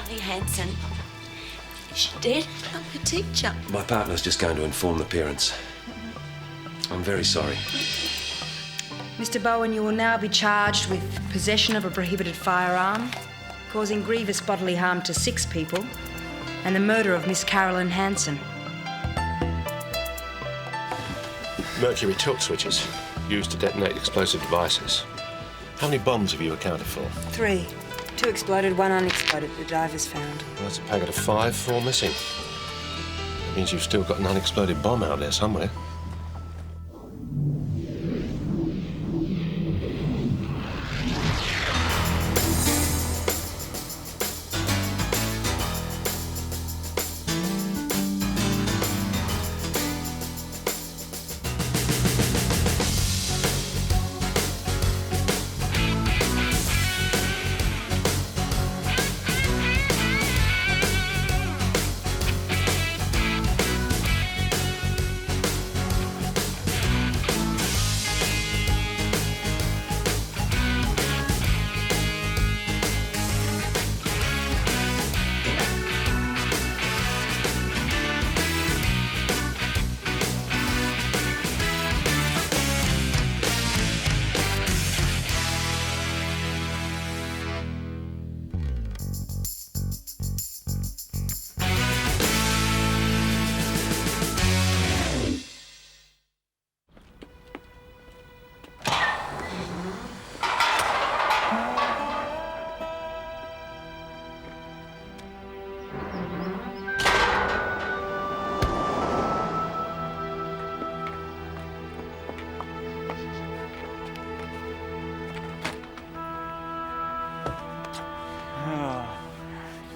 Carly Hansen. Is she dead? I'm her teacher. My partner's just going to inform the parents. I'm very sorry. Mr. Bowen, you will now be charged with possession of a prohibited firearm, causing grievous bodily harm to 6 people, and the murder of Miss Carolyn Hansen. Mercury tilt switches used to detonate explosive devices. How many bombs have you accounted for? 3. 2 exploded, 1 unexploded, the divers found. Well, that's a packet of 5, 4 missing. That means you've still got an unexploded bomb out there somewhere.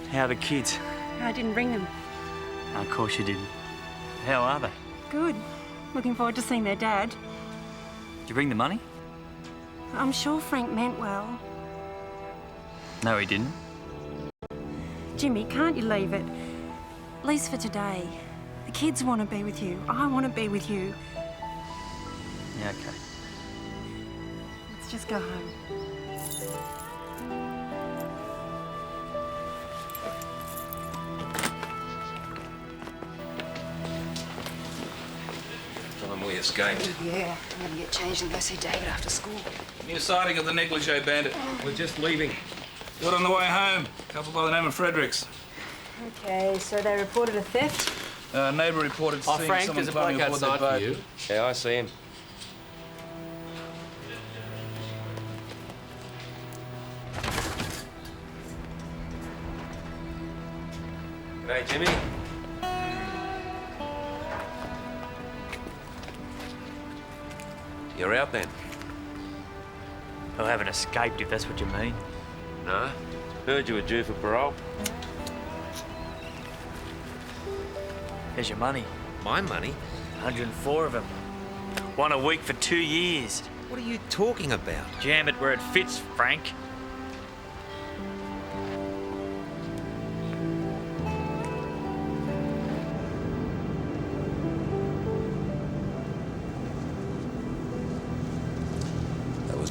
How are the kids? I didn't bring them. Of course you didn't. How are they? Good. Looking forward to seeing their dad. Did you bring the money? I'm sure Frank meant well. No, he didn't. Jimmy, can't you leave it? At least for today. The kids want to be with you. I want to be with you. Yeah, okay. Let's just go home. We escaped. Yeah, I'm going to get changed and go see David after school. New sighting of the negligé bandit. We're just leaving. Got on the way home. A couple by the name of Fredericks. Okay, so they reported a theft? Neighbour reported seeing Frank, someone there's a bloke climbing aboard their outside for boat. you. Yeah, I see him. G'day, Jimmy. You're out then? I haven't escaped, if that's what you mean. No. Heard you were due for parole. Here's your money. My money? 104 of them. 1 a week for 2 years. What are you talking about? Jam it where it fits, Frank.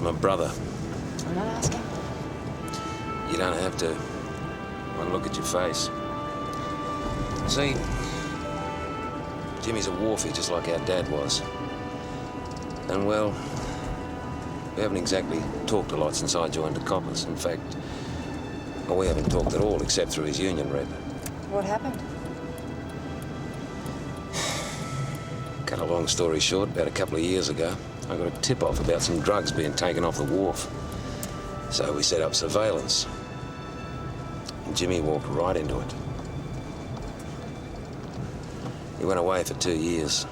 My brother. I'm not asking. You don't have to. One look at your face. See, Jimmy's a wharfie just like our dad was. And well, we haven't exactly talked a lot since I joined the coppers. In fact, well, we haven't talked at all except through his union rep. What happened? Cut a long story short, about a couple of years ago, I got a tip-off about some drugs being taken off the wharf. So we set up surveillance. And Jimmy walked right into it. He went away for 2 years.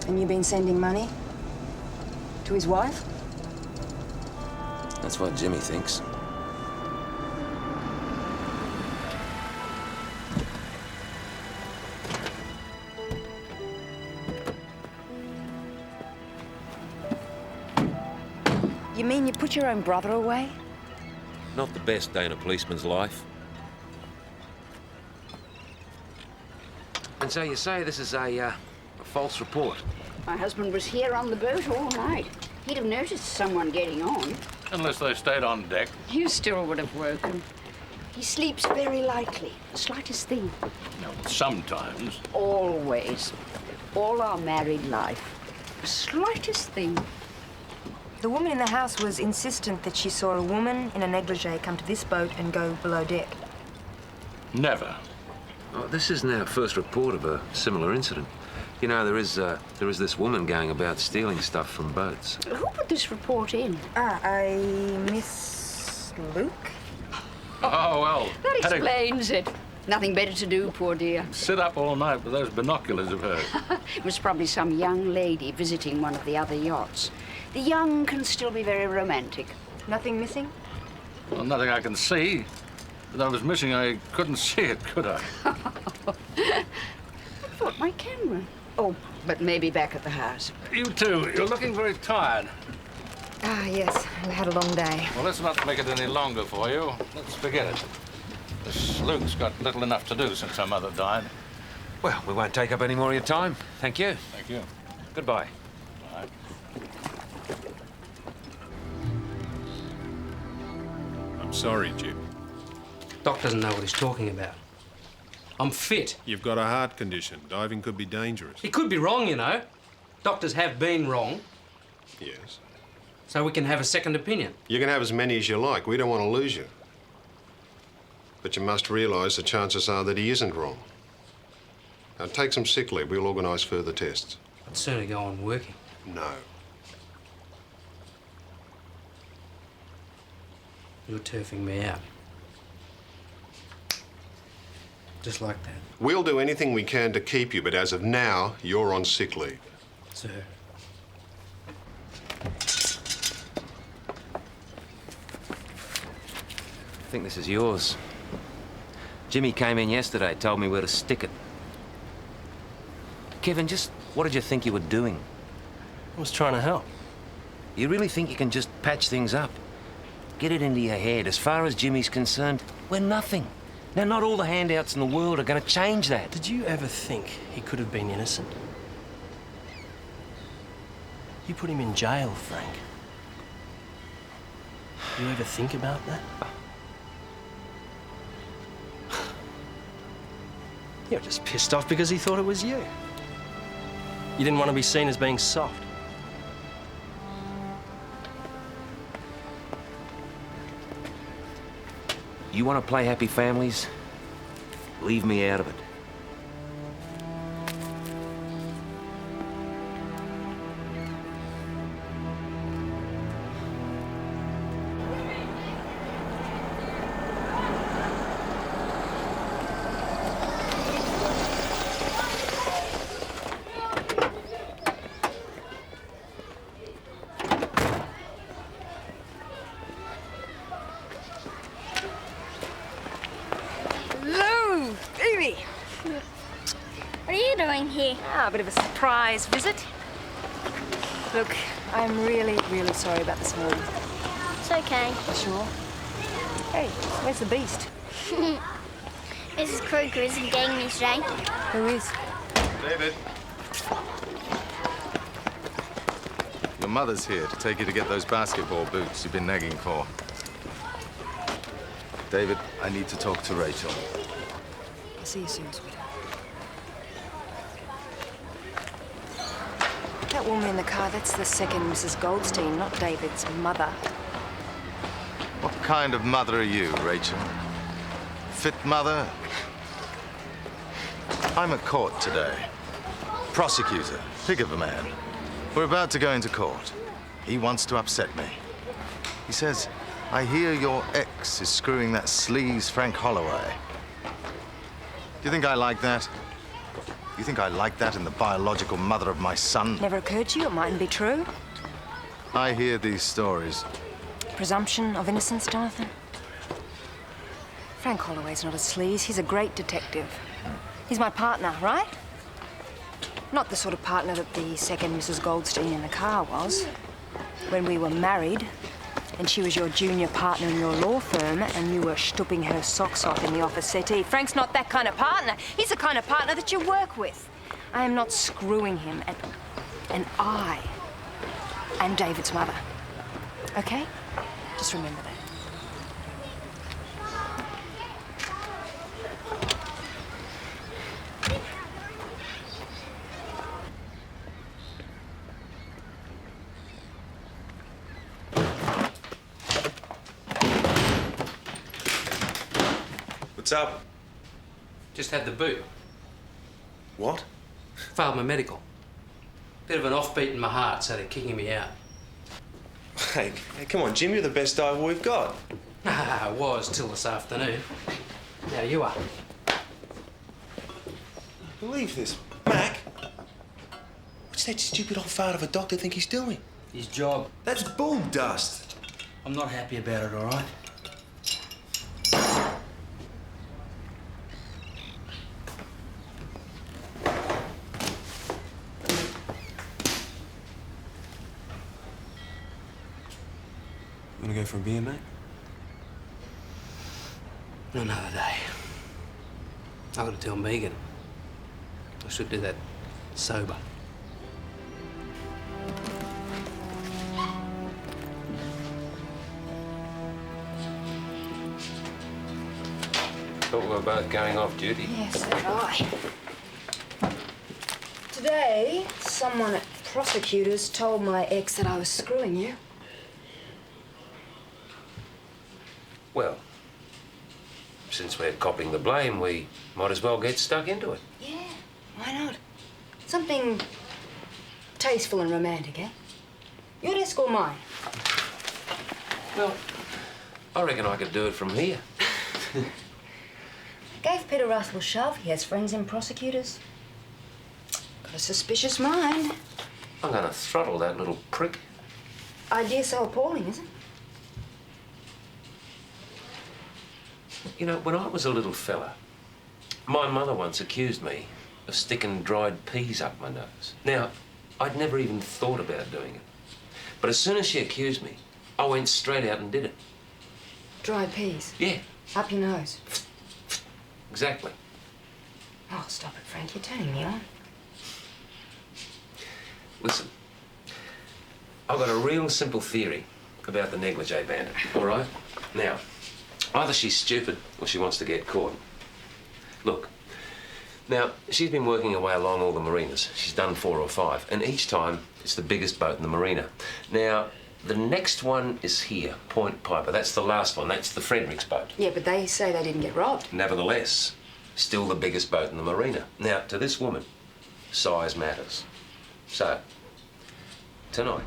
And you've been sending money? To his wife? That's what Jimmy thinks. You mean you put your own brother away? Not the best day in a policeman's life. And so you say this is a false report? My husband was here on the boat all night. He'd have noticed someone getting on. Unless they stayed on deck. You still would have woken. He sleeps very lightly. The slightest thing. No, sometimes. Always. All our married life. The slightest thing. The woman in the house was insistent that she saw a woman in a negligee come to this boat and go below deck. Never. Oh, this isn't our first report of a similar incident. You know, there is this woman going about stealing stuff from boats. Who put this report in? Miss Luke? Oh, well. That had a- explains it. Nothing better to do, poor dear. Sit up all night with those binoculars of hers. It was probably some young lady visiting one of the other yachts. The young can still be very romantic. Nothing missing? Well, nothing I can see. If I was missing, I couldn't see it, could I? I thought my camera. Oh, but maybe back at the house. You too. You're looking very tired. Ah, yes. We had a long day. Well, let's not make it any longer for you. Let's forget it. This Luke's got little enough to do since her mother died. Well, we won't take up any more of your time. Thank you. Thank you. Goodbye. Bye. I'm sorry, Jim. Doc doesn't know what he's talking about. I'm fit. You've got a heart condition. Diving could be dangerous. He could be wrong, you know. Doctors have been wrong, Yes. so we can have a second opinion. You can have as many as you like. We don't want to lose you. But you must realise the chances are that he isn't wrong. Now, take some sick leave. We'll organise further tests. I'd sooner go on working. No. You're turfing me out. Just like that. We'll do anything we can to keep you, but as of now, you're on sick leave. Sir. I think this is yours. Jimmy came in yesterday, told me where to stick it. Kevin, just what did you think you were doing? I was trying to help. You really think you can just patch things up? Get it into your head. As far as Jimmy's concerned, we're nothing. Now, not all the handouts in the world are going to change that. Did you ever think he could have been innocent? You put him in jail, Frank. You ever think about that? You're just pissed off because he thought it was you. You didn't want to be seen as being soft. You want to play happy families? Leave me out of it. Hello, baby. What are you doing here? Ah, a bit of a surprise visit. Look, I'm really, really sorry about this morning. It's okay. Sure. Hey, where's the beast? Mrs. Kruger isn't getting me today. Who is? David. Your mother's here to take you to get those basketball boots you've been nagging for. David, I need to talk to Rachel. I'll see you soon, sweetheart. That woman in the car, that's the second Mrs. Goldstein, not David's mother. What kind of mother are you, Rachel? Fit mother? I'm at court today. Prosecutor, pig of a man. We're about to go into court. He wants to upset me. He says, I hear your ex is screwing that sleaze Frank Holloway. Do you think I like that? You think I like that in the biological mother of my son? Never occurred to you it mightn't be true? I hear these stories. Presumption of innocence, Jonathan? Frank Holloway's not a sleaze. He's a great detective. He's my partner, right? Not the sort of partner that the second Mrs. Goldstein in the car was. When we were married, and she was your junior partner in your law firm, and you were stooping her socks off in the office settee. Frank's not that kind of partner. He's the kind of partner that you work with. I am not screwing him, and I am David's mother. Okay? Just remember that. What's up? Just had the boot. What? Failed my medical. Bit of an offbeat in my heart, so they're kicking me out. Hey, come on, Jim, you're the best diver we've got. I was till this afternoon. Now you are. Believe this. Mac? What's that stupid old fart of a doctor think he's doing? His job. That's bull dust. I'm not happy about it, all right? You wanna go for a beer, mate? Another day. I've got to tell Megan. I should do that sober. Thought we were both going off duty. Yes, so did I. Today, someone at prosecutors told my ex that I was screwing you. Well, since we're copping the blame, we might as well get stuck into it. Yeah, why not? Something tasteful and romantic, eh? Your desk or mine? Well, I reckon I could do it from here. Gave Peter Russell a shove. He has friends in prosecutors. Got a suspicious mind. I'm gonna throttle that little prick. Idea so appalling, isn't it? You know, when I was a little fella, my mother once accused me of sticking dried peas up my nose. Now, I'd never even thought about doing it. But as soon as she accused me, I went straight out and did it. Dried peas? Yeah, Up your nose? exactly. Oh, stop it, Frank. You're turning me on. Listen, I've got a real simple theory about the negligé bandit, all right? Now, either she's stupid or she wants to get caught. Look, now, she's been working her way along all the marinas. She's done 4 or 5, and each time it's the biggest boat in the marina. Now, the next one is here, Point Piper. That's the last one. That's the Frederick's boat. Yeah, but they say they didn't get robbed. Nevertheless, still the biggest boat in the marina. Now, to this woman, size matters. So, tonight,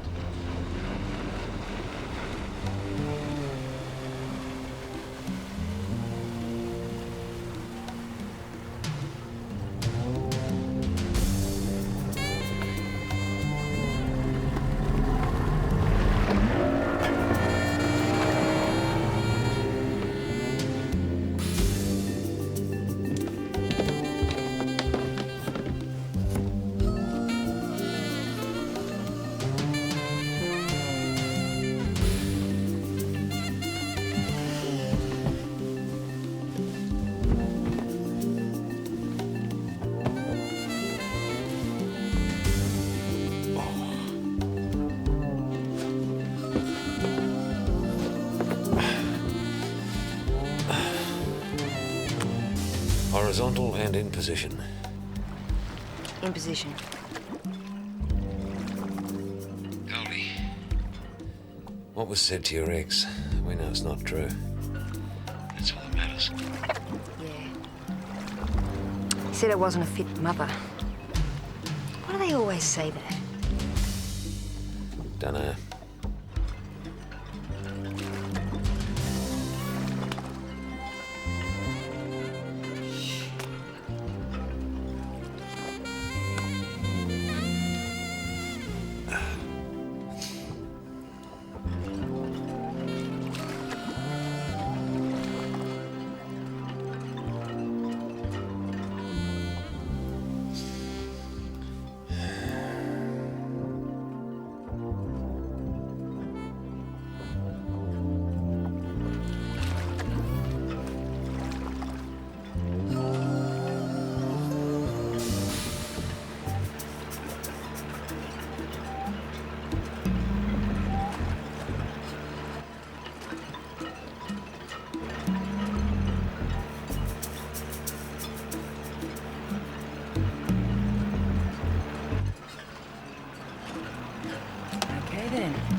horizontal and in position. In position. Goldie, what was said to your ex, we know it's not true. That's all that matters. Yeah. He said I wasn't a fit mother. Why do they always say that? Dunno.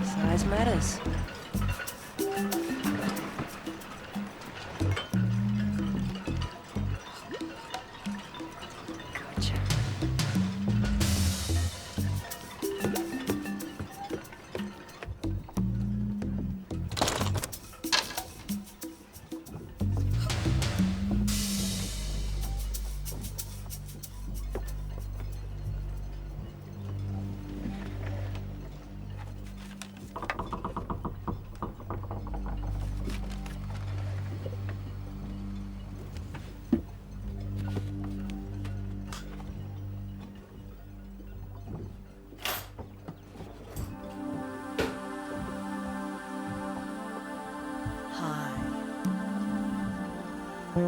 Size matters. I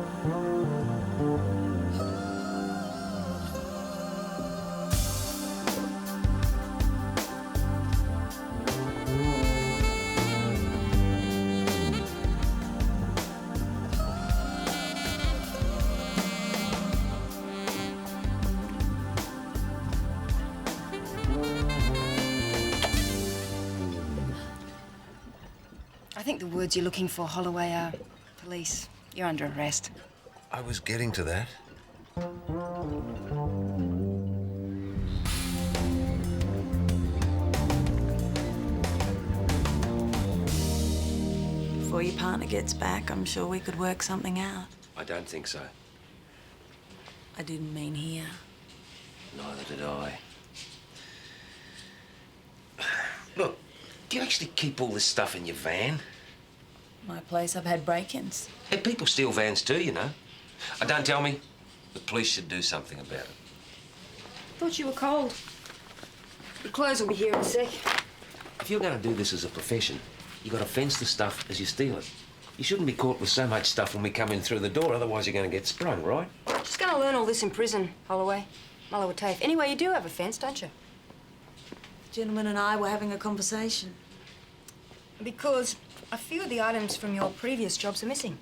think the words you're looking for, Holloway, are police. You're under arrest. I was getting to that. Before your partner gets back, I'm sure we could work something out. I don't think so. I didn't mean here. Neither did I. Look, do you actually keep all this stuff in your van? My place, I've had break-ins. Hey, people steal vans too, you know. Don't tell me. The police should do something about it. Thought you were cold. Your clothes will be here in a sec. If you're going to do this as a profession, you've got to fence the stuff as you steal it. You shouldn't be caught with so much stuff when we come in through the door, otherwise you're going to get sprung, right? Just gonna learn all this in prison, Holloway. Mullow TAFE. Anyway, you do have a fence, don't you? The gentleman and I were having a conversation. Because a few of the items from your previous jobs are missing.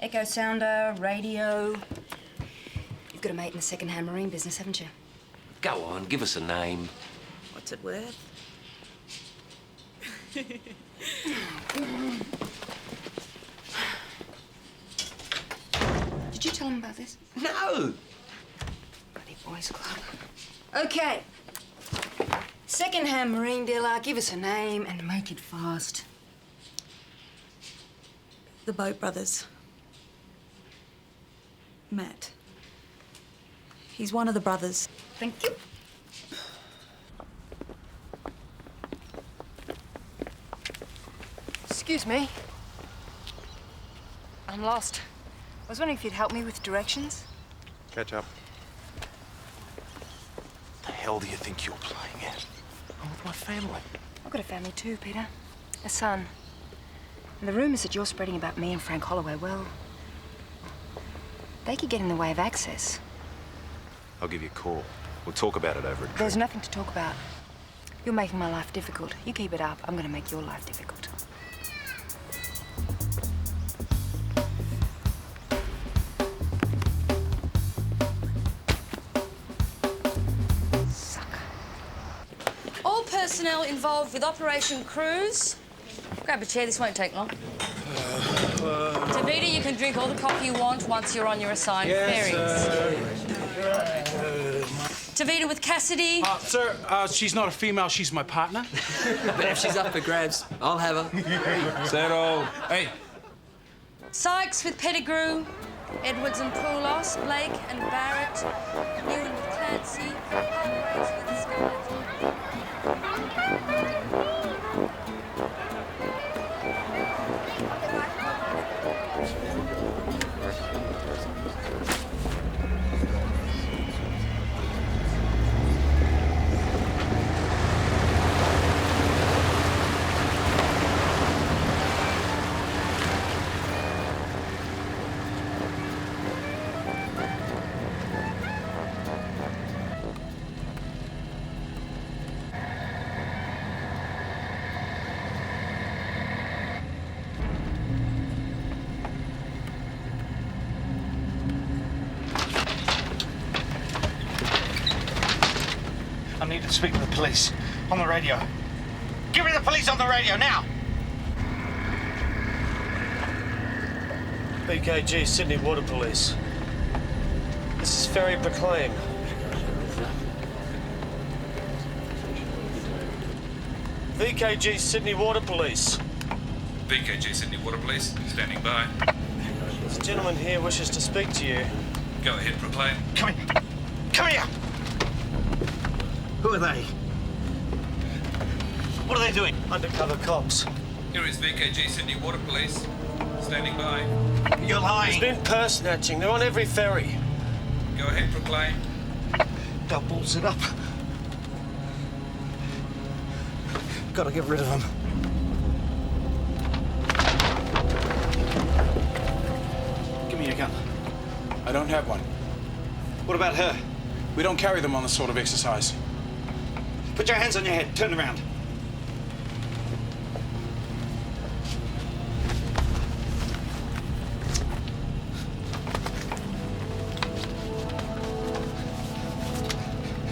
Echo sounder, radio. You've got a mate in the second-hand marine business, haven't you? Go on, give us a name. What's it worth? Did you tell him about this? No! Bloody boys club. Okay. Second-hand marine dealer, give us a name and make it fast. The Boat Brothers. Matt. He's one of the brothers. Thank you. Excuse me. I'm lost. I was wondering if you'd help me with directions. Catch up. The hell do you think you're playing at? I'm with my family. I've got a family too, Peter. A son. And the rumours that you're spreading about me and Frank Holloway, well, they could get in the way of access. I'll give you a call. We'll talk about it over a drink. There's nothing to talk about. You're making my life difficult. You keep it up, I'm going to make your life difficult. All personnel involved with Operation Cruise. Grab a chair, this won't take long. Tavita, you can drink all the coffee you want once you're on your assigned ferries. Tavita with Cassidy. Sir, she's not a female, she's my partner. But if she's up for grabs, I'll have her. Settle. Hey. Sykes with Pettigrew. Edwards and Poulos. Blake and Barrett. Newman with Clancy. Hargraves with Scarlett. I need to speak to the police. On the radio. Give me the police on the radio, now! BKG, Sydney Water Police. This is Ferry Proclaim. VKG, Sydney Water Police. BKG Sydney Water Police, standing by. This gentleman here wishes to speak to you. Go ahead, Proclaim. Come here! Come here! Who are they? What are they doing? Undercover cops. Here is VKG Sydney Water Police, standing by. You're lying. There's been purse snatching. They're on every ferry. Go ahead, Proclaim. Doubles it up. Gotta get rid of them. Give me your gun. I don't have one. What about her? We don't carry them on this sort of exercise. Put your hands on your head. Turn around.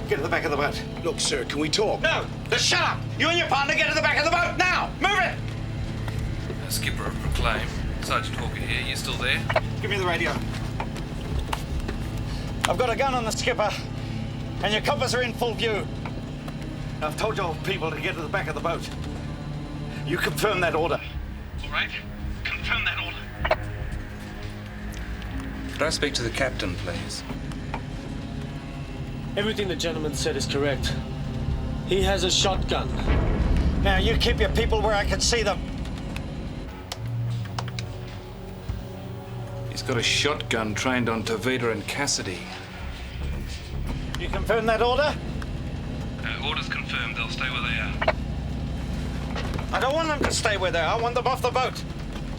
Get to the back of the boat. Look, sir, can we talk? No! Just shut up! You and your partner get to the back of the boat now! Move it! Skipper of Proclaim. Sergeant Hawker here. You still there? Give me the radio. I've got a gun on the skipper, and your compass are in full view. I've told your people to get to the back of the boat. You confirm that order. All right? Confirm that order. Could I speak to the captain, please? Everything the gentleman said is correct. He has a shotgun. Now, you keep your people where I can see them. He's got a shotgun trained on Tavita and Cassidy. You confirm that order? Orders confirmed. They'll stay where they are. I don't want them to stay where they are. I want them off the boat.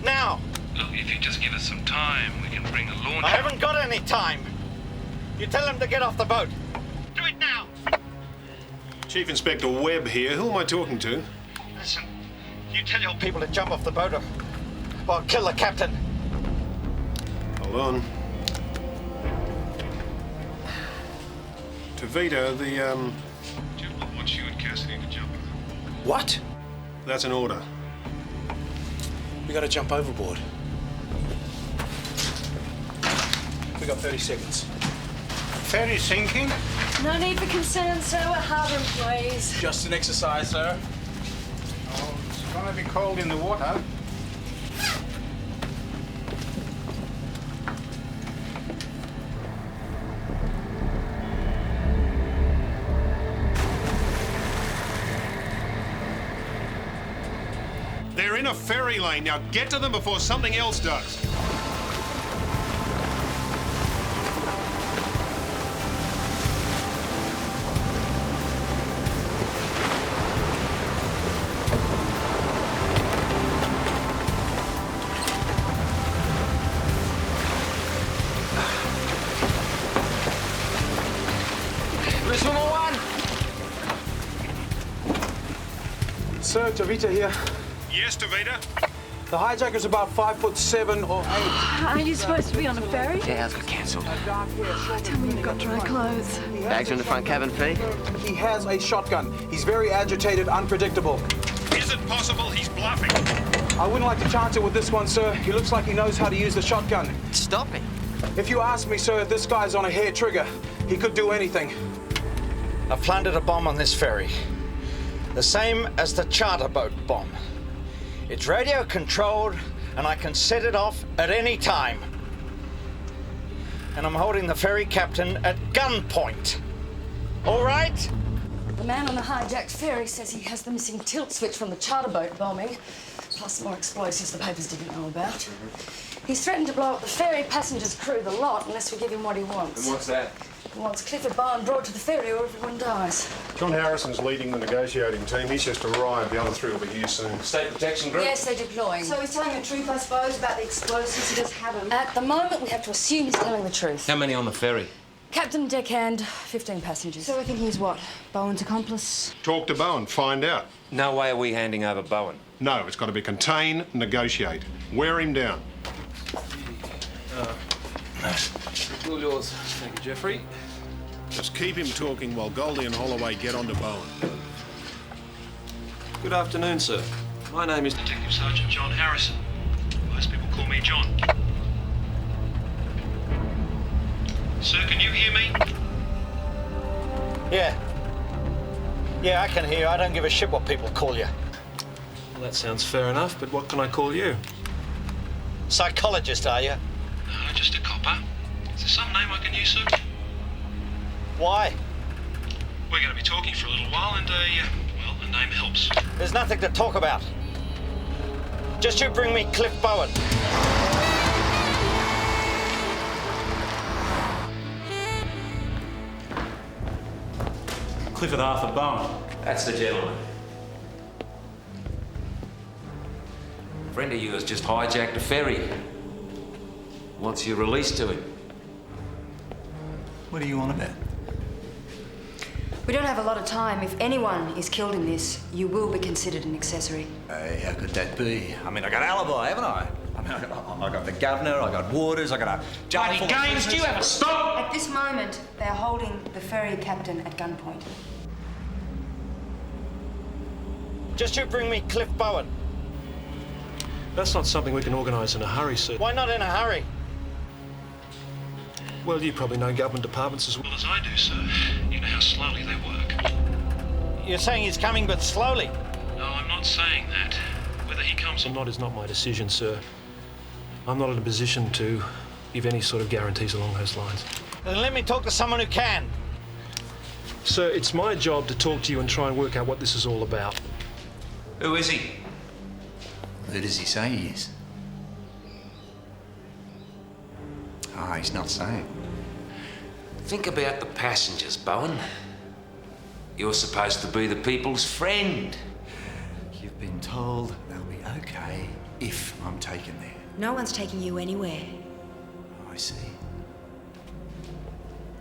Now. Look, if you just give us some time, we can bring a launch. I haven't got any time. You tell them to get off the boat. Do it now. Chief Inspector Webb here. Who am I talking to? Listen, you tell your people to jump off the boat or I'll kill the captain. Hold on. Tavita, the, Gentlemen wants you and Cassidy to jump. What? That's an order. We gotta jump overboard. We got 30 seconds. Ferry sinking? No need for concern, sir. We're harbour employees. Just an exercise, sir. Oh, it's gonna be cold in the water. They're in a ferry lane. Now get to them before something else does. Sir, Tavita here. Yes, Tavita? The hijacker's about 5'7" or 8. Aren't you supposed to be on a ferry? Jails got cancelled. Tell me you've got dry clothes. Bags are in the front cabin, Fee. He has a shotgun. He's very agitated, unpredictable. Is it possible he's bluffing? I wouldn't like to chance it with this one, sir. He looks like he knows how to use the shotgun. Stop him. If you ask me, sir, this guy's on a hair trigger. He could do anything. I've planted a bomb on this ferry. The same as the charter boat bomb. It's radio controlled and I can set it off at any time. And I'm holding the ferry captain at gunpoint. All right? The man on the hijacked ferry says he has the missing tilt switch from the charter boat bombing, plus more explosives the papers didn't know about. He's threatened to blow up the ferry, passengers, crew, the lot, unless we give him what he wants. And what's that? He wants Clifford Barn brought to the ferry or everyone dies. John Harrison's leading the negotiating team. He's just arrived. The other three will be here soon. State Protection Group? Yes, they're deploying. So he's telling the truth, I suppose, about the explosives. He does have them. At the moment, we have to assume he's telling the truth. How many on the ferry? Captain, deckhand, 15 passengers. So we're thinking he's what? Bowen's accomplice? Talk to Bowen. Find out. No way are we handing over Bowen. No, it's got to be contain, negotiate. Wear him down. All yours. Thank you, Jeffrey. Just keep him talking while Goldie and Holloway get onto Bowen. Good afternoon, sir. My name is Detective Sergeant John Harrison. Most people call me John. Sir, can you hear me? Yeah. Yeah, I can hear you. I don't give a shit what people call you. Well, that sounds fair enough, but what can I call you? Psychologist, are you? No, just a copper. Is there some name I can use, sir? Why? We're going to be talking for a little while and, well, a name helps. There's nothing to talk about. Just you bring me Cliff Bowen. Clifford Arthur Bowen. That's the gentleman. A friend of yours just hijacked a ferry. Wants you released to him. What do you want about? We don't have a lot of time. If anyone is killed in this, you will be considered an accessory. Hey, how could that be? I mean, I got alibi, haven't I? I mean, I got the governor, I got Waters, I got a jail full of Games, do you have a stop? At this moment, they are holding the ferry captain at gunpoint. Just you bring me Cliff Bowen. That's not something we can organise in a hurry, sir. Why not in a hurry? Well, you probably know government departments as well As I do, sir. You know how slowly they work. You're saying he's coming, but slowly. No, I'm not saying that. Whether he comes or not is not my decision, sir. I'm not in a position to give any sort of guarantees along those lines. Then let me talk to someone who can. Sir, it's my job to talk to you and try and work out what this is all about. Who is he? Who does he say he is? Ah, he's not saying. Think about the passengers, Bowen. You're supposed to be the people's friend. You've been told they'll be okay if I'm taken there. No one's taking you anywhere. I see.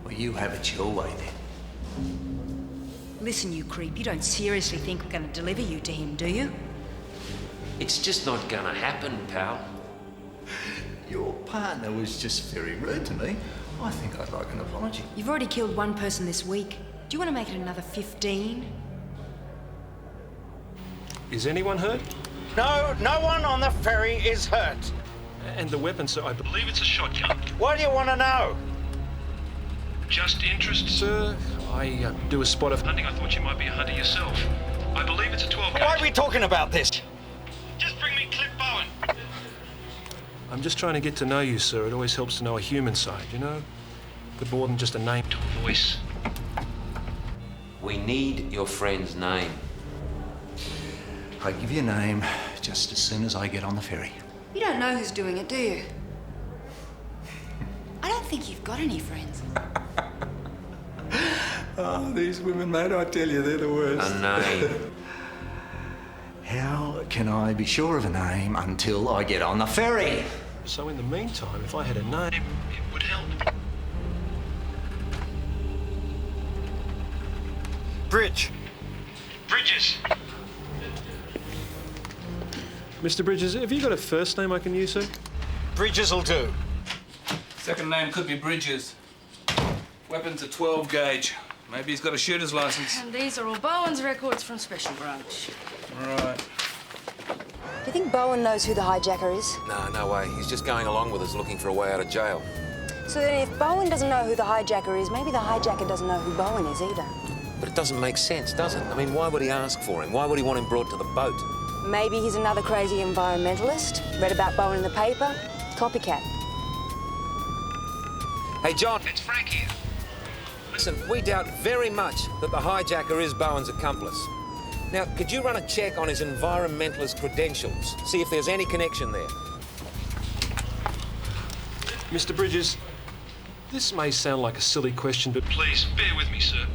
Well, you have it your way then. Listen, you creep, you don't seriously think we're going to deliver you to him, do you? It's just not gonna happen, pal. Your partner was just very rude to me. I think I'd like an apology. You've already killed one person this week. Do you want to make it another 15? Is anyone hurt? No, no one on the ferry is hurt. And the weapon, sir, I believe it's a shotgun. What do you want to know? Just interest? Sir, I do a spot of hunting. I thought you might be a hunter yourself. I believe it's a 12 gauge. Why are we talking about this? Just bring me Cliff Bowen. I'm just trying to get to know you, sir. It always helps to know a human side, you know? But more than just a name. To a voice. We need your friend's name. I'll give you a name just as soon as I get on the ferry. You don't know who's doing it, do you? I don't think you've got any friends. Oh, these women, mate, I tell you, they're the worst. A name. How can I be sure of a name until I get on the ferry? So in the meantime, if I had a name, it would help. Bridge. Bridges. Mr. Bridges, have you got a first name I can use, sir? Bridges will do. Second name could be Bridges. Weapon's a 12 gauge. Maybe he's got a shooter's license. And these are all Bowen's records from Special Branch. Right. Do you think Bowen knows who the hijacker is? No way. He's just going along with us looking for a way out of jail. So then if Bowen doesn't know who the hijacker is, maybe the hijacker doesn't know who Bowen is either. But it doesn't make sense, does it? I mean, why would he ask for him? Why would he want him brought to the boat? Maybe he's another crazy environmentalist. Read about Bowen in the paper. Copycat. Hey, John. It's Frank here. Listen, we doubt very much that the hijacker is Bowen's accomplice. Now, could you run a check on his environmentalist credentials? See if there's any connection there. Mr. Bridges, this may sound like a silly question, but Please, bear with me, sir.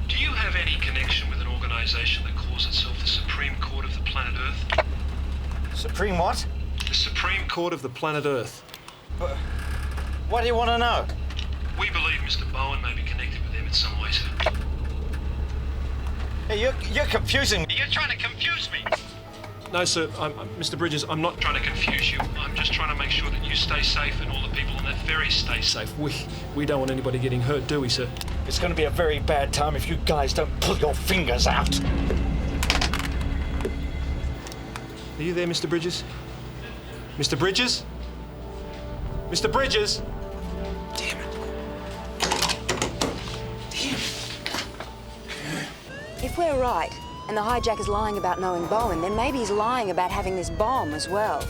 Do you have any connection with an organisation that calls itself the Supreme Court of the planet Earth? Supreme what? The Supreme Court of the planet Earth. What do you want to know? We believe Mr. Bowen may be connected with them in some way, sir. Hey, you're confusing me. You're trying to confuse me. No, sir, Mr. Bridges, I'm not Trying to confuse you. I'm just trying to make sure that you stay safe and all the people on that ferry stay safe. We don't want anybody getting hurt, do we, sir? It's going to be a very bad time if you guys don't pull your fingers out. Are you there, Mr. Bridges? Mr. Bridges? Mr. Bridges? Damn it. If we're right, and the hijacker's lying about knowing Bowen, then maybe he's lying about having this bomb as well.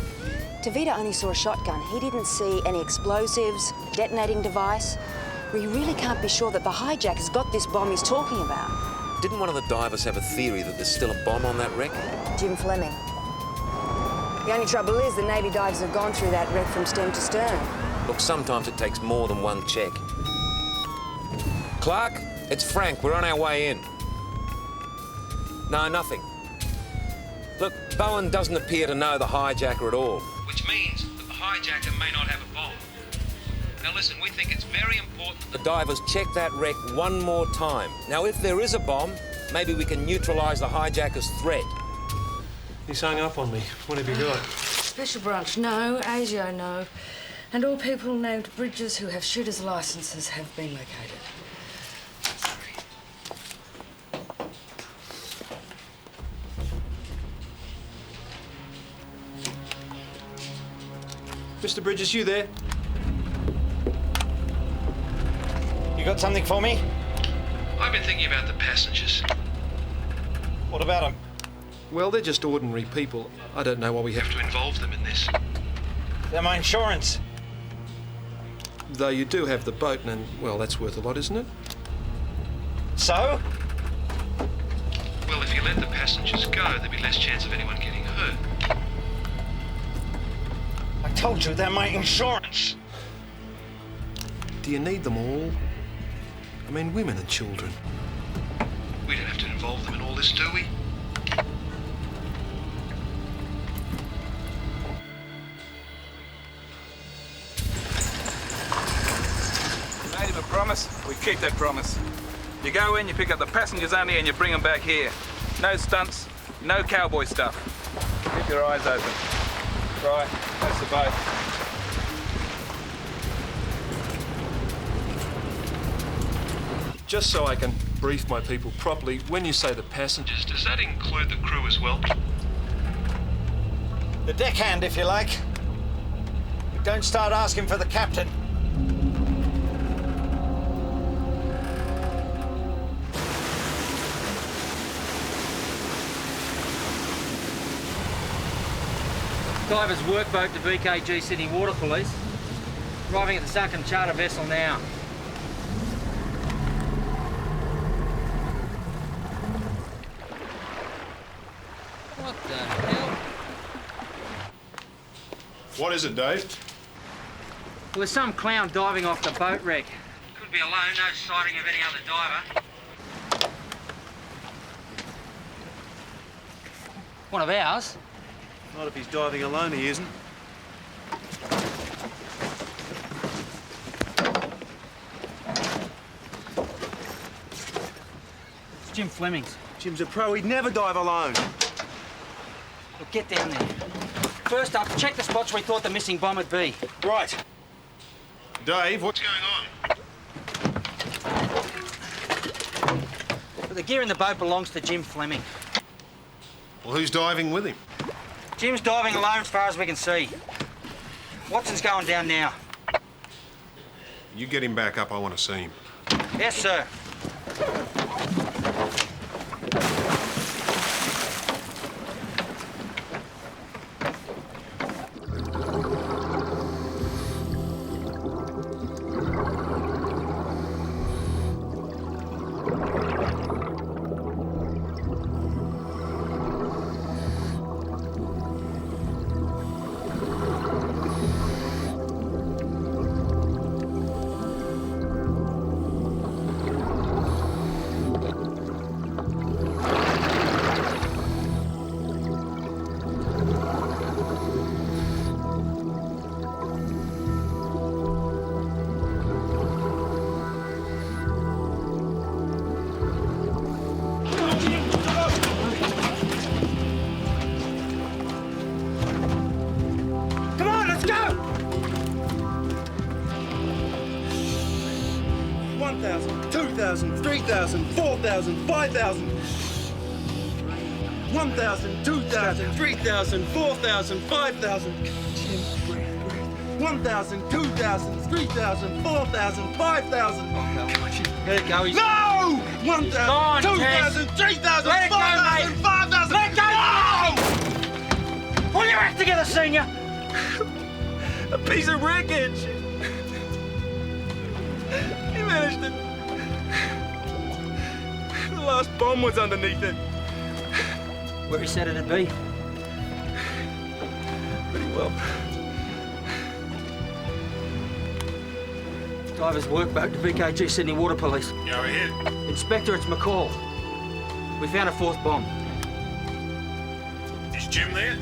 Tavita only saw a shotgun. He didn't see any explosives, detonating device. We really can't be sure that the hijacker's got this bomb he's talking about. Didn't one of the divers have a theory that there's still a bomb on that wreck? Jim Fleming. The only trouble is the Navy divers have gone through that wreck from stem to stern. Look, sometimes it takes more than one check. Clark, it's Frank. We're on our way in. No, nothing. Look, Bowen doesn't appear to know the hijacker at all. Which means that the hijacker may not have a bomb. Now listen, we think it's very important The divers check that wreck one more time. Now, if there is a bomb, maybe we can neutralise the hijacker's threat. He's hung up on me. What have you got? Special branch, no. ASIO, no. And all people named Bridges who have shooters' licences have been located. Mr. Bridges, you there? You got something for me? I've been thinking about the passengers. What about them? Well, they're just ordinary people. I don't know why we have To involve them in this. They're my insurance. Though you do have the boat, and, well, that's worth a lot, isn't it? So? Well, if you let the passengers go, there'd be less chance of anyone getting hurt. I told you they're my insurance. Do you need them all? I mean, women and children. We don't have to involve them in all this, do we? Made him a promise, we keep that promise. You go in, you pick up the passengers only, and you bring them back here. No stunts, no cowboy stuff. Keep your eyes open. Right, that's the boat. Just so I can brief my people properly, when you say the passengers... Does that include the crew as well? The deckhand, if you like. But don't start asking for the captain. Diver's workboat to VKG Sydney Water Police. Arriving at the sunken charter vessel now. What the hell? What is it, Dave? Well, there's some clown diving off the boat wreck. Could be alone, no sighting of any other diver. One of ours. Not if he's diving alone, he isn't. It's Jim Fleming's. Jim's a pro, he'd never dive alone. Look, get down there. First up, check the spots we thought the missing bomb would be. Right. Dave, what's going on? But the gear in the boat belongs to Jim Fleming. Well, who's diving with him? Jim's diving alone as far as we can see. Watson's going down now. You get him back up, I want to see him. Yes, sir. Come on, let's go! 1,000, 2,000, 3,000, 4,000, 5,000. 1,000, 2,000, 3,000, 4,000, 5,000. 1,000, 2,000, 3,000, 4,000, 5,000. Let it go. He's... No! 1,000, 2,000, 3,000, 4,000, 5,000. Let go! No! Pull your act together, senior! A piece of wreckage. He managed it. The last bomb was underneath it. Where he said it'd be. Pretty well. Diver's workboat to VKG Sydney Water Police. Go ahead. Inspector, it's McCall. We found a fourth bomb. Is Jim there?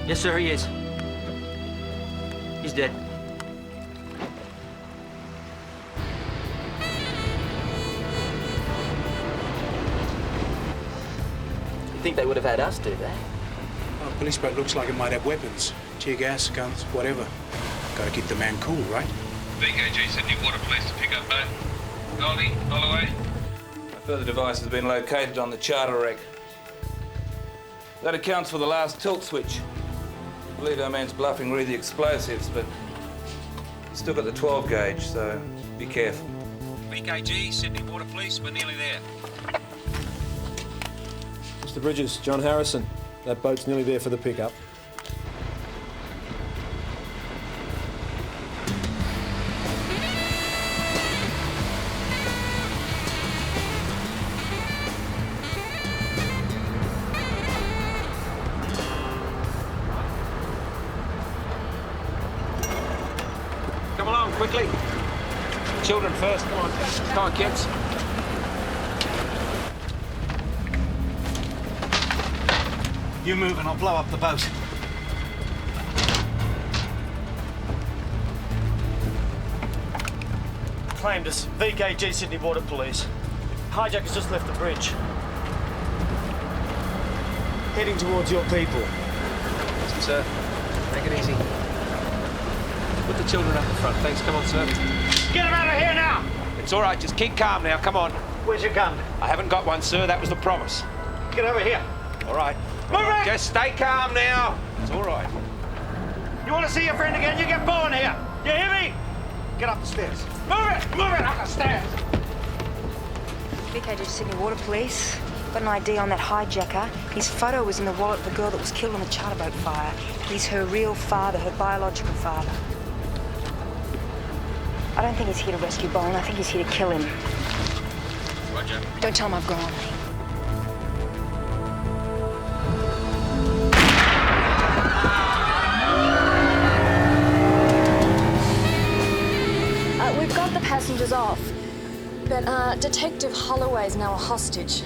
Yes, sir, he is. He's dead. You think they would have had us do that? Well, a police boat looks like it might have weapons. Tear gas, guns, whatever. Gotta keep the man cool, right? VKG Sydney Water Police to pick up boat. Goldie, Holloway. A further device has been located on the charter wreck. That accounts for the last tilt switch. I believe our man's bluffing read the explosives, but he's still got the 12 gauge, so be careful. VKG, Sydney Water Police, we're nearly there. Mr. Bridges, John Harrison. That boat's nearly there for the pickup. Come along, quickly. Children first, come on. Come on, kids. You move and I'll blow up the boat. Claimed us. VKG Sydney Water Police. Hijackers just left the bridge. Heading towards your people. Sir, take it easy. Put the children up the front. Thanks. Come on, sir. Get them out of here now! It's all right. Just keep calm now. Come on. Where's your gun? I haven't got one, sir. That was the promise. Get over here. All right. Move it! Just stay calm now. It's all right. You want to see your friend again? You get Bowen here. You hear me? Get up the stairs. Move it! Move it up the stairs! VKG Sydney Water Police. Got an ID on that hijacker. His photo was in the wallet of the girl that was killed on the charter boat fire. He's her real father, her biological father. I don't think he's here to rescue Bowen. I think he's here to kill him. Roger. Don't tell him I've gone. We've got the passengers off, but Detective Holloway's now a hostage.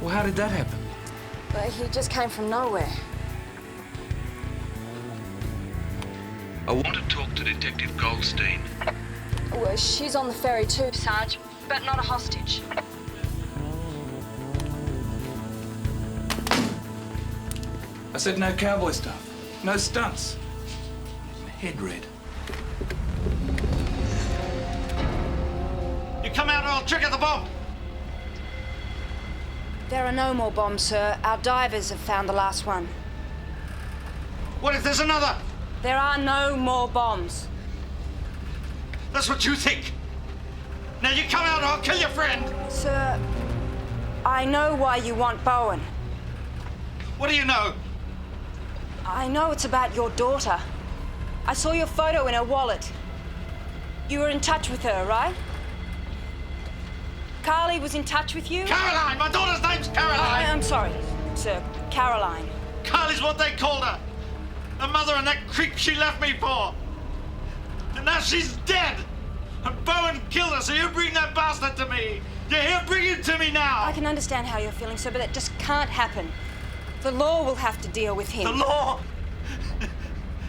Well, how did that happen? But he just came from nowhere. I want to talk to Detective Goldstein. Well, she's on the ferry too, Sarge, but not a hostage. I said no cowboy stuff. No stunts. My head red. You come out or I'll trigger the bomb! There are no more bombs, sir. Our divers have found the last one. What if there's another? There are no more bombs. That's what you think. Now you come out or I'll kill your friend. Sir, I know why you want Bowen. What do you know? I know it's about your daughter. I saw your photo in her wallet. You were in touch with her, right? Carly was in touch with you? Caroline! My daughter's name's Caroline! I'm sorry, sir. Caroline. Carly's what they called her. Her mother and that creep she left me for. And now she's dead. And Bowen killed her, so you bring that bastard to me. You hear? Bring him to me now. I can understand how you're feeling, sir, but that just can't happen. The law will have to deal with him. The law?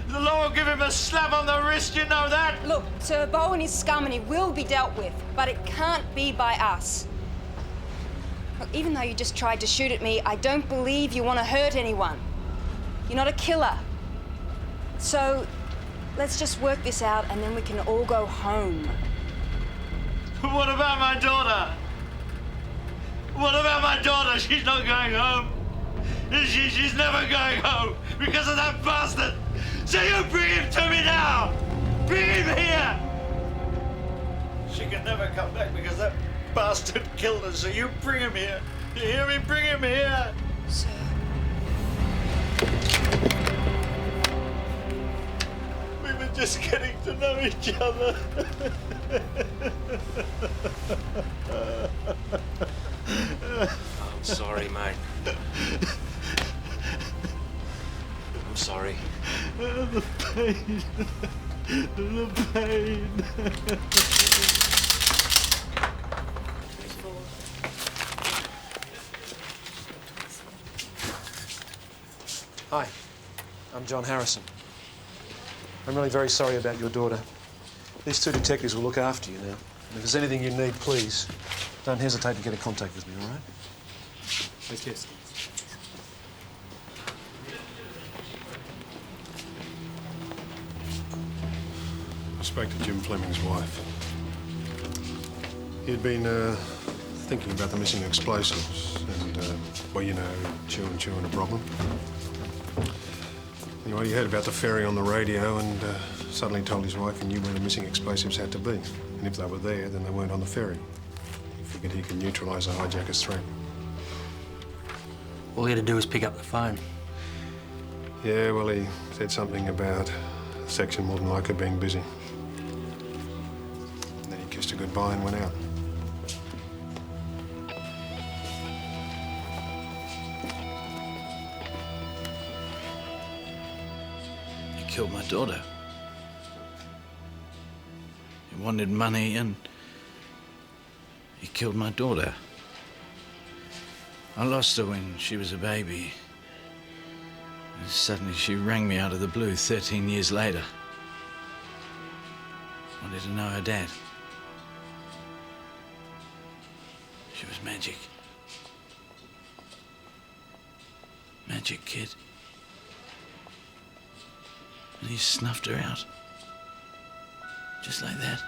The law will give him a slap on the wrist, you know that? Look, Sir, Bowen is scum and he will be dealt with, but it can't be by us. Look, even though you just tried to shoot at me, I don't believe you want to hurt anyone. You're not a killer. So, let's just work this out and then we can all go home. What about my daughter? What about my daughter? She's not going home. She's never going home because of that bastard. So you bring him to me now! Bring him here! She can never come back because that bastard killed her, so you bring him here. You hear me? Bring him here! Sir. We were just getting to know each other. I'm sorry, mate. I'm sorry. The pain. The pain. Hi. I'm John Harrison. I'm really very sorry about your daughter. These two detectives will look after you now. And if there's anything you need, please, don't hesitate to get in contact with me, all right? Yes, yes. I spoke to Jim Fleming's wife. He'd been thinking about the missing explosives and, well, you know, chewing a problem. Anyway, he heard about the ferry on the radio and suddenly told his wife he knew where the missing explosives had to be. And if they were there, then they weren't on the ferry. He figured he could neutralise the hijacker's threat. All he had to do was pick up the phone. Yeah, well, he said something about the section more than likely being busy. And then he kissed her goodbye and went out. He killed my daughter. He wanted money and he killed my daughter. I lost her when she was a baby. And suddenly she rang me out of the blue 13 years later. Wanted to know her dad. She was magic. Magic kid. And he snuffed her out. Just like that.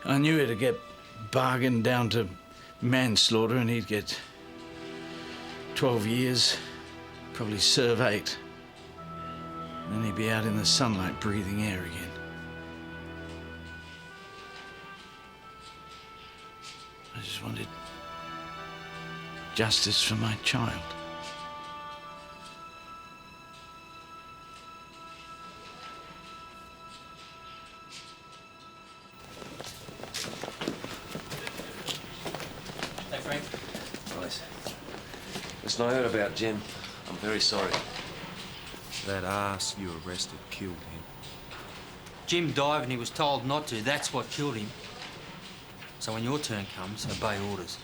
I knew it'd get bargained down to manslaughter and he'd get 12 years, probably serve 8. And then he'd be out in the sunlight breathing air again. I just wanted justice for my child. Hey, Frank. Nice. Listen, I heard about Jim. I'm very sorry. That ass you arrested killed him. Jim died and he was told not to. That's what killed him. So when your turn comes, obey orders.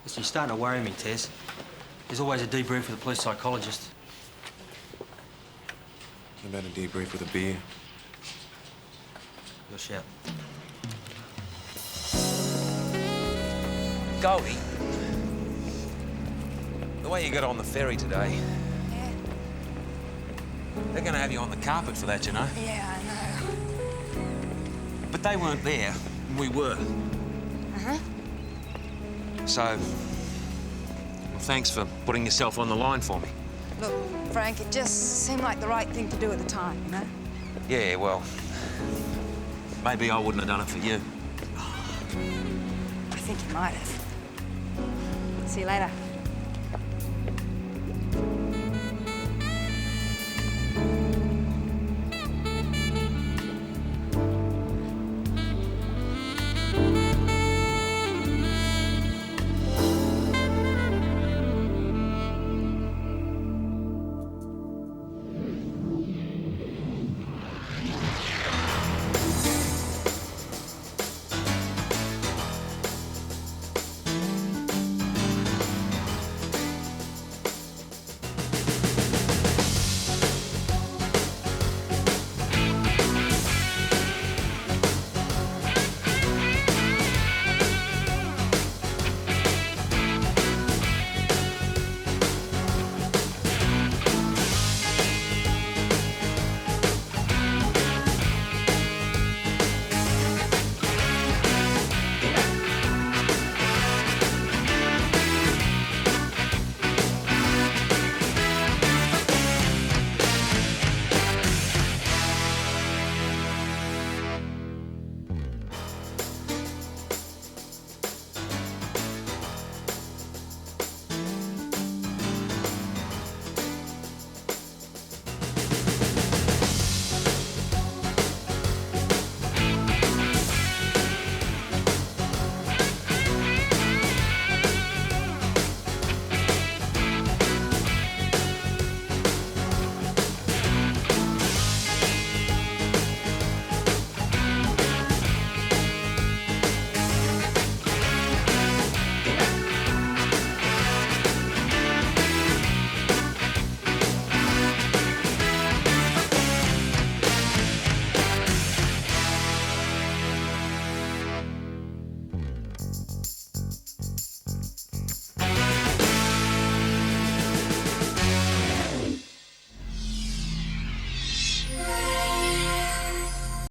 Listen, you're starting to worry me, Tess. There's always a debrief with a police psychologist. How about a debrief with a beer? Your shout. Goldie, the way you got on the ferry today, they're going to have you on the carpet for that, you know. Yeah, I know. But they weren't there, and we were. Uh-huh. So, well, thanks for putting yourself on the line for me. Look, Frank, it just seemed like the right thing to do at the time, you know? Yeah, well, maybe I wouldn't have done it for you. I think you might have. See you later.